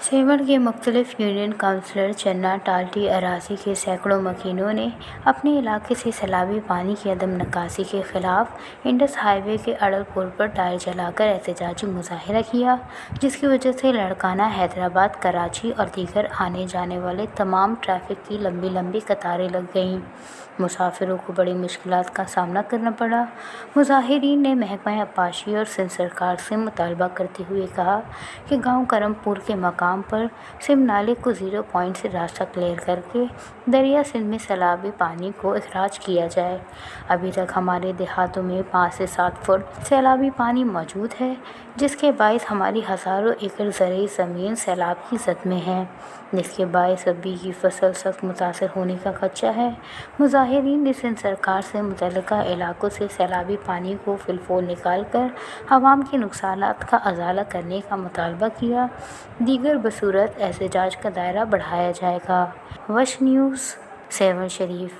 Seven کے مختلف union counsellor چننا ٹالٹی اراضی کے سینکڑوں مکینوں نے اپنے علاقے سے سیلابی پانی کی عدم نکاسی کے خلاف انڈس ہائی وے کے اڑل پل پر ٹائر جلا کر احتجاجی مظاہرہ کیا، جس کی وجہ سے لاڑکانہ، حیدرآباد، کراچی اور دیگر آنے جانے والے تمام ٹریفک کی لمبی لمبی قطاریں لگ گئیں۔ مسافروں کو بڑی مشکلات کا سامنا کرنا پڑا۔ مظاہرین نے محکمہ آبپاشی اور سندھ سرکار سے مطالبہ کرتے ہوئے کہا کہ گاؤں کرم پور کے مقام پر سم نالے کو 0 پوائنٹ سے راستہ کلیئر کر کے دریا سندھ میں سیلابی پانی کو اخراج کیا جائے۔ ابھی تک ہمارے دیہاتوں میں 5 سے 7 فٹ سیلابی پانی موجود ہے، جس کے باعث ہماری ہزاروں ایکڑ زرعی زمین سیلاب کی زد میں ہے، جس کے باعث ربی کی فصل سخت متاثر ہونے کا خدشہ ہے۔ مظاہرین نے سندھ سرکار سے متعلقہ علاقوں سے سیلابی پانی کو فی الفور نکال کر عوام کے نقصانات کا ازالہ کرنے کا مطالبہ کیا، دیگر بصورت احتجاج کا دائرہ بڑھایا جائے گا۔ وش نیوز، سیون شریف۔